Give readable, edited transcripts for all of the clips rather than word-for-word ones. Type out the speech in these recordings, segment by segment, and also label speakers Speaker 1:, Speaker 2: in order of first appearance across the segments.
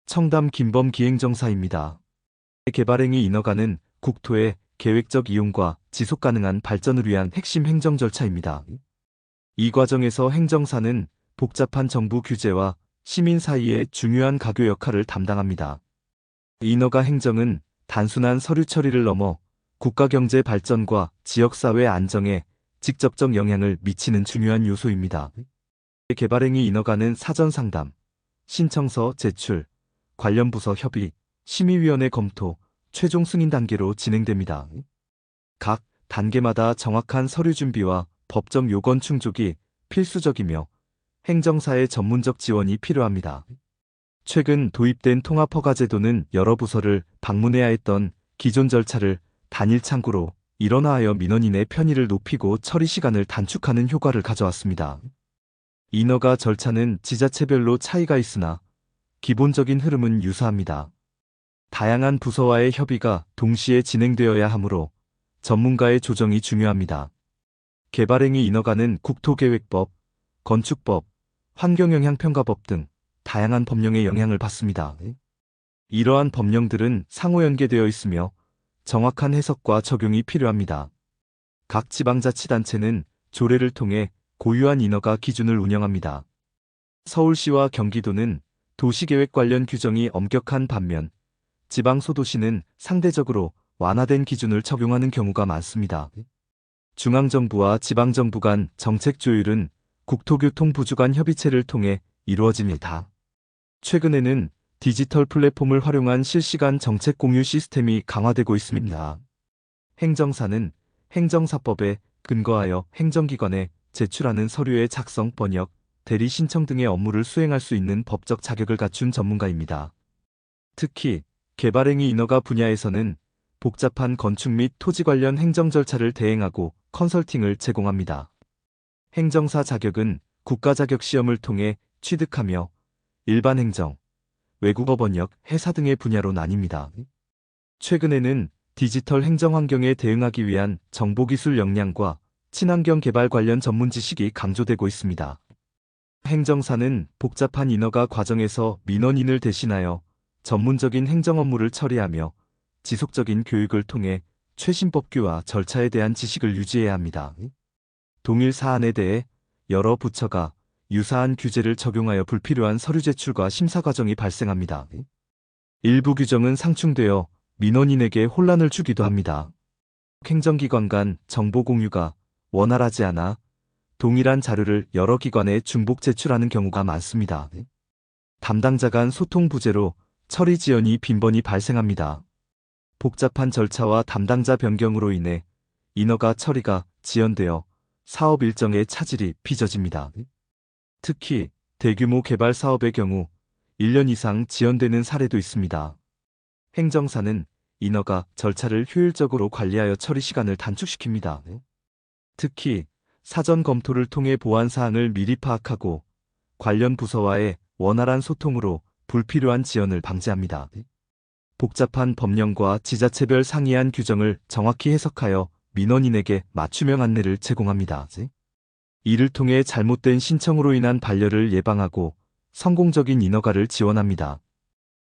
Speaker 1: 청담 김범 기행정사입니다. 개발행위 인허가는 국토의 계획적 이용과 지속 가능한 발전을 위한 핵심 행정 절차입니다. 이 과정에서 행정사는 복잡한 정부 규제와 시민 사이의 중요한 가교 역할을 담당합니다. 인허가 행정은 단순한 서류 처리를 넘어 국가 경제 발전과 지역사회 안정에 직접적 영향을 미치는 중요한 요소입니다. 개발행위 인허가는 사전 상담, 신청서 제출, 관련 부서 협의, 심의위원회 검토, 최종 승인 단계로 진행됩니다. 각 단계마다 정확한 서류 준비와 법적 요건 충족이 필수적이며 행정사의 전문적 지원이 필요합니다. 최근 도입된 통합허가제도는 여러 부서를 방문해야 했던 기존 절차를 단일 창구로 일원화하여 민원인의 편의를 높이고 처리 시간을 단축하는 효과를 가져왔습니다. 인허가 절차는 지자체별로 차이가 있으나 기본적인 흐름은 유사합니다. 다양한 부서와의 협의가 동시에 진행되어야 하므로 전문가의 조정이 중요합니다. 개발행위 인허가는 국토계획법, 건축법, 환경영향평가법 등 다양한 법령의 영향을 받습니다. 이러한 법령들은 상호 연계되어 있으며 정확한 해석과 적용이 필요합니다. 각 지방자치단체는 조례를 통해 고유한 인허가 기준을 운영합니다. 서울시와 경기도는 도시계획 관련 규정이 엄격한 반면 지방소도시는 상대적으로 완화된 기준을 적용하는 경우가 많습니다. 중앙정부와 지방정부 간 정책 조율은 국토교통부주 간 협의체를 통해 이루어집니다. 최근에는 디지털 플랫폼을 활용한 실시간 정책 공유 시스템이 강화되고 있습니다. 행정사는 행정사법에 근거하여 행정기관에 제출하는 서류의 작성, 번역, 대리 신청 등의 업무를 수행할 수 있는 법적 자격을 갖춘 전문가입니다. 특히 개발행위 인허가 분야에서는 복잡한 건축 및 토지 관련 행정 절차를 대행하고 컨설팅을 제공합니다. 행정사 자격은 국가자격시험을 통해 취득하며 일반 행정, 외국어 번역, 회사 등의 분야로 나뉩니다. 최근에는 디지털 행정 환경에 대응하기 위한 정보기술 역량과 친환경 개발 관련 전문 지식이 강조되고 있습니다. 행정사는 복잡한 인허가 과정에서 민원인을 대신하여 전문적인 행정 업무를 처리하며 지속적인 교육을 통해 최신 법규와 절차에 대한 지식을 유지해야 합니다. 동일 사안에 대해 여러 부처가 유사한 규제를 적용하여 불필요한 서류 제출과 심사 과정이 발생합니다. 일부 규정은 상충되어 민원인에게 혼란을 주기도 합니다. 행정기관 간 정보 공유가 원활하지 않아 동일한 자료를 여러 기관에 중복 제출하는 경우가 많습니다. 담당자 간 소통 부재로 처리 지연이 빈번히 발생합니다. 복잡한 절차와 담당자 변경으로 인해 인허가 처리가 지연되어 사업 일정의 차질이 빚어집니다. 특히 대규모 개발 사업의 경우 1년 이상 지연되는 사례도 있습니다. 행정사는 인허가 절차를 효율적으로 관리하여 처리 시간을 단축시킵니다. 특히 사전 검토를 통해 보완 사항을 미리 파악하고 관련 부서와의 원활한 소통으로 불필요한 지연을 방지합니다. 복잡한 법령과 지자체별 상이한 규정을 정확히 해석하여 민원인에게 맞춤형 안내를 제공합니다. 이를 통해 잘못된 신청으로 인한 반려를 예방하고 성공적인 인허가를 지원합니다.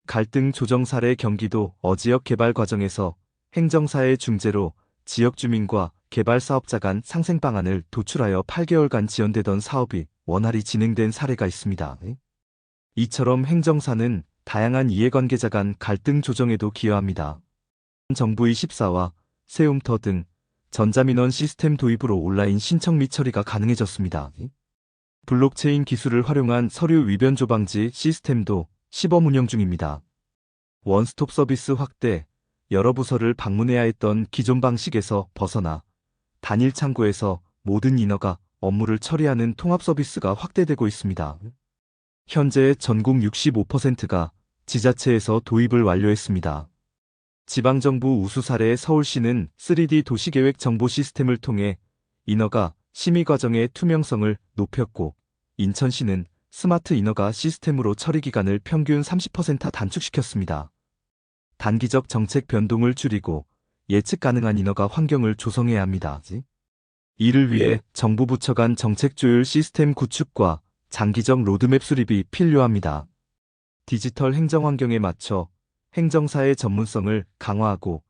Speaker 1: 갈등 조정 사례 경기도 어지역 개발 과정에서 행정사의 중재로 지역 주민과 개발 사업자 간 상생 방안을 도출하여 8개월간 지연되던 사업이 원활히 진행된 사례가 있습니다. 이처럼 행정사는 다양한 이해관계자 간 갈등 조정에도 기여합니다. 정부 24와 세움터 등 전자민원 시스템 도입으로 온라인 신청 및 처리가 가능해졌습니다. 블록체인 기술을 활용한 서류 위변조 방지 시스템도 시범 운영 중입니다. 원스톱 서비스 확대, 여러 부서를 방문해야 했던 기존 방식에서 벗어나 단일 창구에서 모든 인허가 업무를 처리하는 통합 서비스가 확대되고 있습니다. 현재 전국 65%가 지자체에서 도입을 완료했습니다. 지방정부 우수 사례 서울시는 3D 도시계획 정보 시스템을 통해 인허가 심의 과정의 투명성을 높였고 인천시는 스마트 인허가 시스템으로 처리 기간을 평균 30% 단축시켰습니다. 단기적 정책 변동을 줄이고 예측 가능한 인허가 환경을 조성해야 합니다. 이를 위해 정부 부처 간 정책 조율 시스템 구축과 장기적 로드맵 수립이 필요합니다. 디지털 행정 환경에 맞춰 행정사의 전문성을 강화하고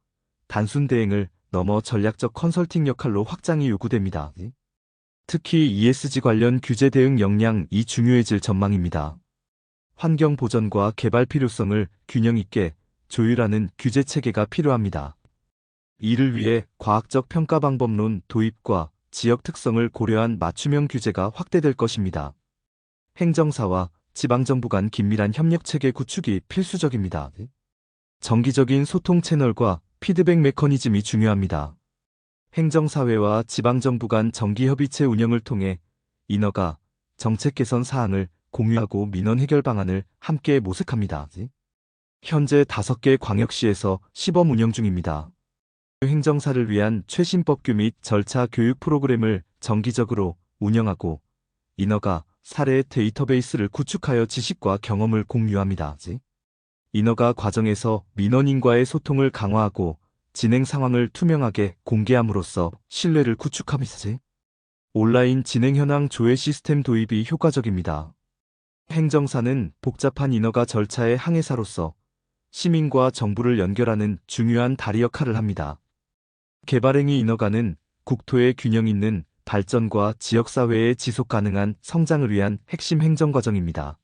Speaker 1: 단순 대행을 넘어 전략적 컨설팅 역할로 확장이 요구됩니다. 특히 ESG 관련 규제 대응 역량이 중요해질 전망입니다. 환경 보전과 개발 필요성을 균형 있게 조율하는 규제 체계가 필요합니다. 이를 위해 과학적 평가 방법론 도입과 지역 특성을 고려한 맞춤형 규제가 확대될 것입니다. 행정사와 지방정부 간 긴밀한 협력 체계 구축이 필수적입니다. 정기적인 소통 채널과 피드백 메커니즘이 중요합니다. 행정사회와 지방정부 간 정기협의체 운영을 통해 인허가, 정책 개선 사항을 공유하고 민원 해결 방안을 함께 모색합니다. 현재 5개 광역시에서 시범 운영 중입니다. 행정사를 위한 최신 법규 및 절차 교육 프로그램을 정기적으로 운영하고 인허가, 사례 데이터베이스를 구축하여 지식과 경험을 공유합니다. 인허가 과정에서 민원인과의 소통을 강화하고 진행 상황을 투명하게 공개함으로써 신뢰를 구축합니다. 온라인 진행 현황 조회 시스템 도입이 효과적입니다. 행정사는 복잡한 인허가 절차의 항해사로서 시민과 정부를 연결하는 중요한 다리 역할을 합니다. 개발행위 인허가는 국토의 균형 있는 발전과 지역사회의 지속 가능한 성장을 위한 핵심 행정과정입니다.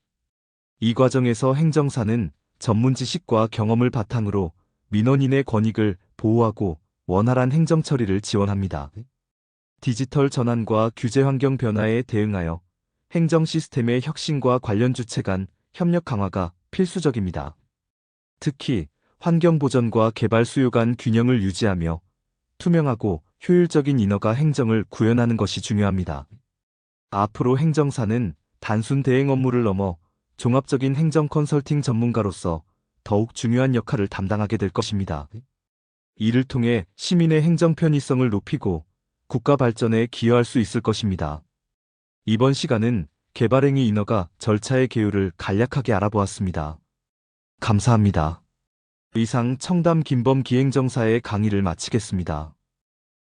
Speaker 1: 이 과정에서 행정사는 전문 지식과 경험을 바탕으로 민원인의 권익을 보호하고 원활한 행정 처리를 지원합니다. 디지털 전환과 규제 환경 변화에 대응하여 행정 시스템의 혁신과 관련 주체 간 협력 강화가 필수적입니다. 특히 환경 보전과 개발 수요 간 균형을 유지하며 투명하고 효율적인 인허가 행정을 구현하는 것이 중요합니다. 앞으로 행정사는 단순 대행 업무를 넘어 종합적인 행정 컨설팅 전문가로서 더욱 중요한 역할을 담당하게 될 것입니다. 이를 통해 시민의 행정 편의성을 높이고 국가 발전에 기여할 수 있을 것입니다. 이번 시간은 개발행위 인허가 절차의 개요를 간략하게 알아보았습니다. 감사합니다. 이상 청담 김범 기행정사의 강의를 마치겠습니다.